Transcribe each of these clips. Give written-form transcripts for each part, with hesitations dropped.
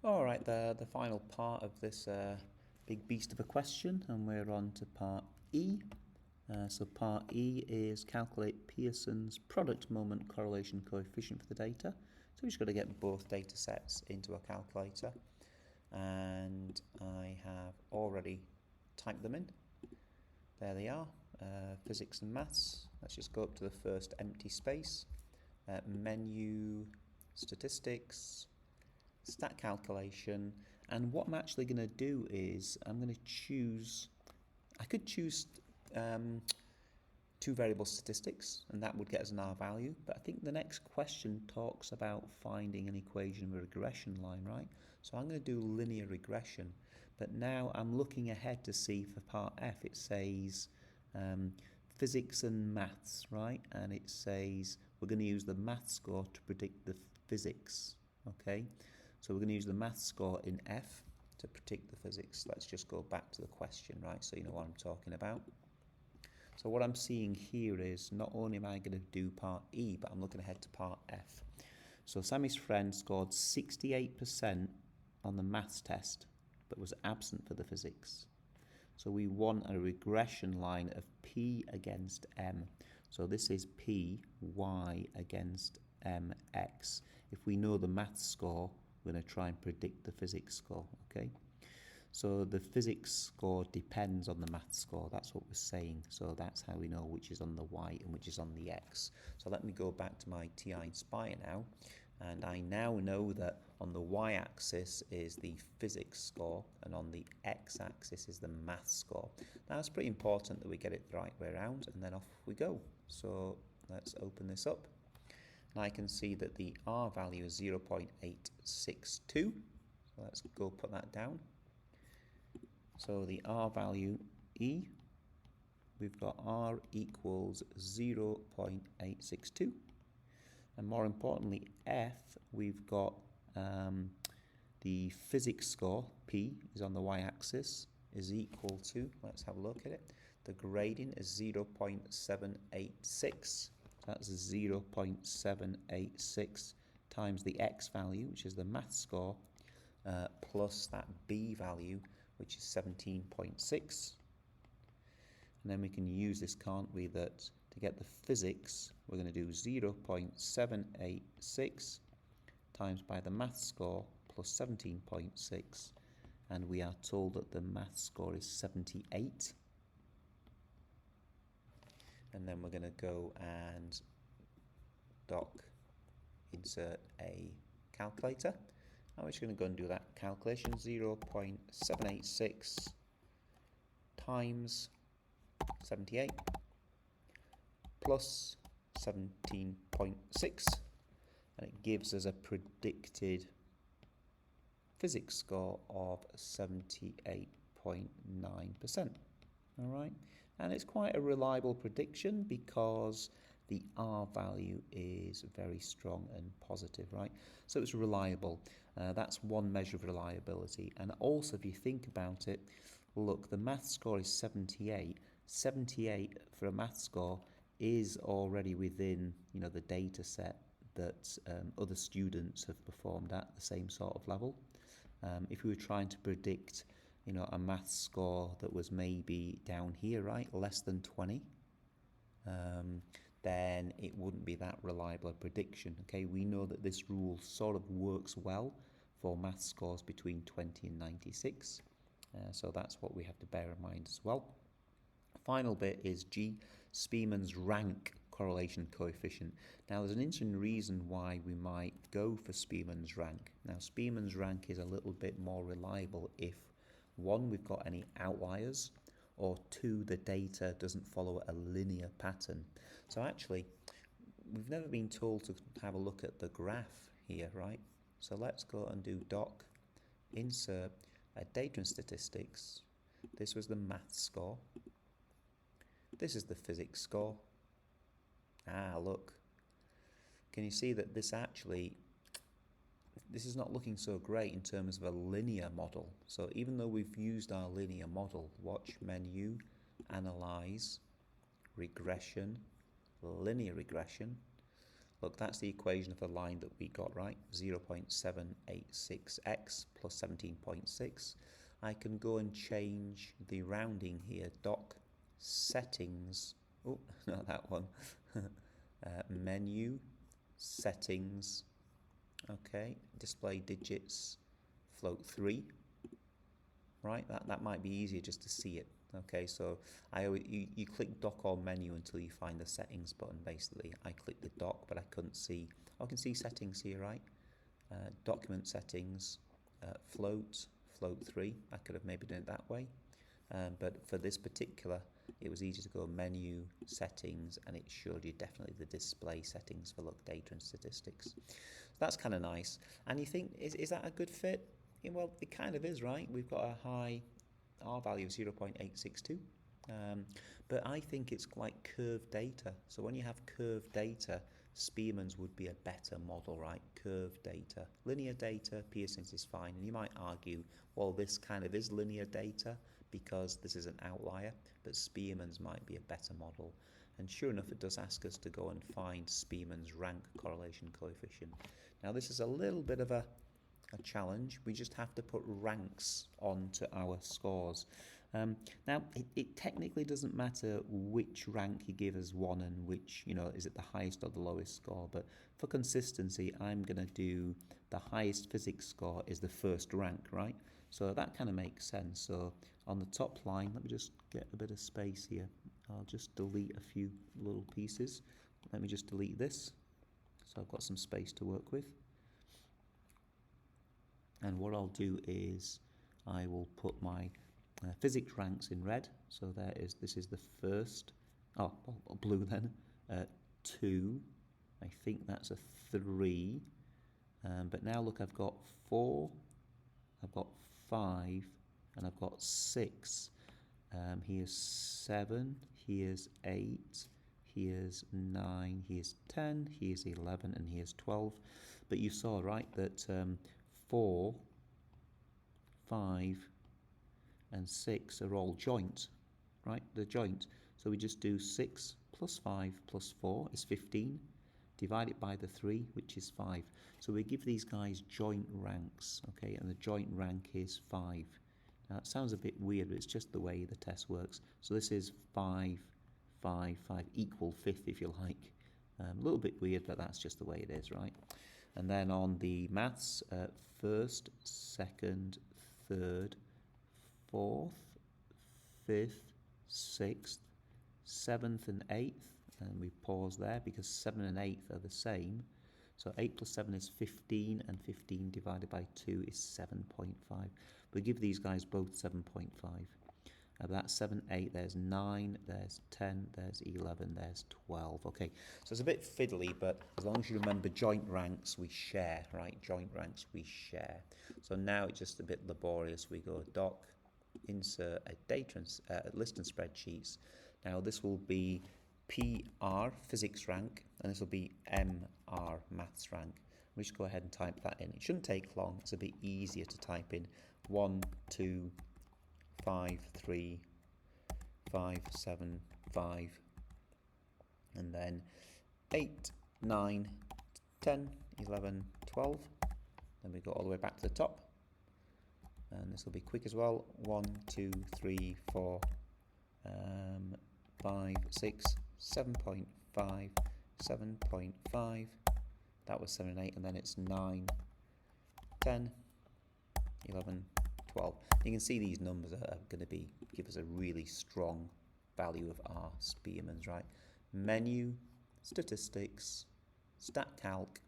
Alright, the final part of this big beast of a question, and we're on to part E. So part E is calculate Pearson's product moment correlation coefficient for the data. So we've just got to get both data sets into a calculator, and I have already typed them in. There they are, physics and maths. Let's just go up to the first empty space, menu, statistics, stat calculation, and what I'm actually going to do is I'm going to choose, I could choose two variable statistics, and that would get us an R value, but I think the next question talks about finding an equation of a regression line, right? So I'm going to do linear regression, but now I'm looking ahead to see for part F it says physics and maths, right? And it says we're going to use the math score to predict the physics, okay? So we're going to use the math score in F to predict the physics. Let's just go back to the question, right, so you know what I'm talking about. So what I'm seeing here is not only am I going to do part E, but I'm looking ahead to part F. So Sammy's friend scored 68% on the maths test, but was absent for the physics. So we want a regression line of P against M. So this is P, Y against M, X. If we know the maths score, we're going to try and predict the physics score, okay? So the physics score depends on the maths score, that's what we're saying. So that's how we know which is on the Y and which is on the X. So let me go back to my TI Inspire now, and I now know that on the Y-axis is the physics score, and on the X-axis is the maths score. Now it's pretty important that we get it the right way around, and then off we go. So let's open this up. And I can see that the R value is 0.862. So let's go put that down. So the R value E, we've got R equals 0.862. And more importantly, F, we've got the physics score, P, is on the y-axis, is equal to, let's have a look at it, the gradient is 0.786. That's 0.786 times the X value, which is the math score, plus that B value, which is 17.6. And then we can use this, can't we, that to get the physics, we're going to do 0.786 times by the math score plus 17.6. And we are told that the math score is 78. And then we're going to go and insert a calculator. I'm just going to go and do that calculation. 0.786 times 78 plus 17.6, and it gives us a predicted physics score of 78.9%. all right, and it's quite a reliable prediction because the R value is very strong and positive, right? So it's reliable. That's one measure of reliability. And also, if you think about it, look, the math score is 78. 78 for a math score is already within, the data set that other students have performed at the same sort of level. If we were trying to predict, a math score that was maybe down here, right, less than 20, then it wouldn't be that reliable a prediction. Okay, we know that this rule sort of works well for math scores between 20 and 96. So that's what we have to bear in mind as well. Final bit is G, Spearman's rank correlation coefficient. Now there's an interesting reason why we might go for Spearman's rank. Now Spearman's rank is a little bit more reliable if, one, we've got any outliers, or two, the data doesn't follow a linear pattern. So actually, we've never been told to have a look at the graph here, right? So let's go and do doc, insert data and statistics. This was the math score. This is the physics score. Look. Can you see that this is not looking so great in terms of a linear model. So even though we've used our linear model, watch menu, analyze, regression, linear regression. Look, that's the equation of the line that we got, right? 0.786x plus 17.6. I can go and change the rounding here. Doc settings. Oh, not that one. Menu settings. Okay, display digits. Float 3. Right, that might be easier just to see it. Okay, so you click dock or menu until you find the settings button. Basically, I clicked the dock, but I couldn't see. I can see settings here, right? Document settings, float 3. I could have maybe done it that way, but for this particular, it was easy to go menu settings, and it showed you definitely the display settings for look data and statistics. So that's kind of nice. And you think, is that a good fit? Yeah, well, it kind of is, right? We've got a high R value of 0.862, but I think it's like curved data. So when you have curved data, Spearman's would be a better model, right? Curved data. Linear data, Pearson's is fine. And you might argue, well, this kind of is linear data because this is an outlier, but Spearman's might be a better model. And sure enough, it does ask us to go and find Spearman's rank correlation coefficient. Now, this is a little bit of a challenge. We just have to put ranks onto our scores. Now, it technically doesn't matter which rank you give as 1 and which, is it the highest or the lowest score, but for consistency, I'm going to do the highest physics score is the first rank, right? So that kind of makes sense. So on the top line, let me just get a bit of space here. I'll just delete a few little pieces. Let me just delete this, so I've got some space to work with. And what I'll do is I will put my physics ranks in red. So this is the first, blue then, 2, I think that's a 3. But now look, I've got 4, I've got 5, and I've got 6. Here's 7, here's 8, here's 9, here's 10, here's 11, and here's 12. But you saw, right, that 4, 5, and 6 are all joint, right? They're joint. So we just do 6 plus 5 plus 4 is 15. Divide it by the 3, which is 5. So we give these guys joint ranks, okay? And the joint rank is 5. Now, it sounds a bit weird, but it's just the way the test works. So this is 5, 5, 5, equal 5th, if you like. A little bit weird, but that's just the way it is, right? And then on the maths, first, second, third, fourth, fifth, sixth, seventh, and eighth. And we pause there because 7 and 8 are the same. So 8 plus 7 is 15, and 15 divided by 2 is 7.5. We give these guys both 7.5. That's 7, 8, there's 9, there's 10, there's 11, there's 12. Okay, so it's a bit fiddly, but as long as you remember joint ranks, we share, right? Joint ranks, we share. So now it's just a bit laborious. We go doc, insert a data list and spreadsheets. Now this will be PR, physics rank, and this will be MR, maths rank. We just go ahead and type that in. It shouldn't take long. It's a bit easier to type in 1, 2, 5, 3, 5, 7, 5, and then 8, 9, 10, 11, 12. Then we go all the way back to the top. And this will be quick as well. 1, 2, 3, 4, 5, 6, 7.5, 7.5. That was 7 and 8, and then it's 9, 10, 11, 12. You can see these numbers are going to give us a really strong value of our Spearman's, right? Menu, statistics, stat calc,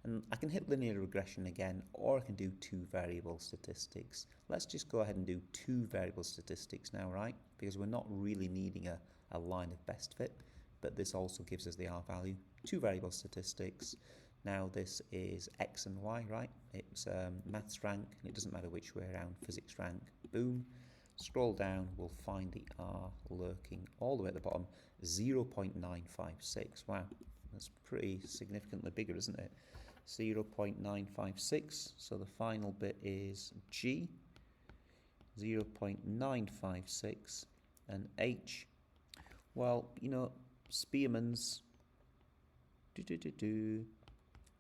and I can hit linear regression again, or I can do 2 variable statistics. Let's just go ahead and do 2 variable statistics now, right? Because we're not really needing a line of best fit, but this also gives us the R value. 2 variable statistics. Now this is X and Y, right? It's maths rank, and it doesn't matter which way around, physics rank. Boom. Scroll down, we'll find the R lurking all the way at the bottom, 0.956. Wow, that's pretty significantly bigger, isn't it? 0.956, so the final bit is G, 0.956, and H. Well, Spearman's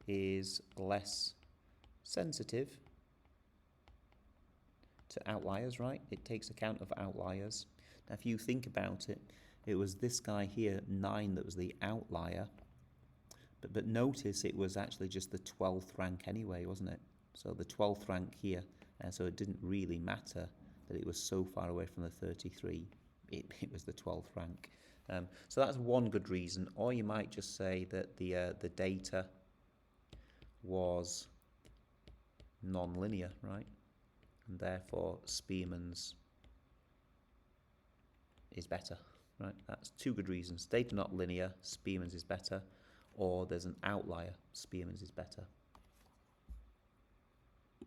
is less sensitive to outliers, right? It takes account of outliers. Now, if you think about it, it was this guy here, 9, that was the outlier. But notice it was actually just the 12th rank anyway, wasn't it? So the 12th rank here, and so it didn't really matter that it was so far away from the 33. It was the 12th rank. So that's one good reason. Or you might just say that the data was non-linear, right? And therefore Spearman's is better, right? That's two good reasons. Data not linear, Spearman's is better, or there's an outlier, Spearman's is better.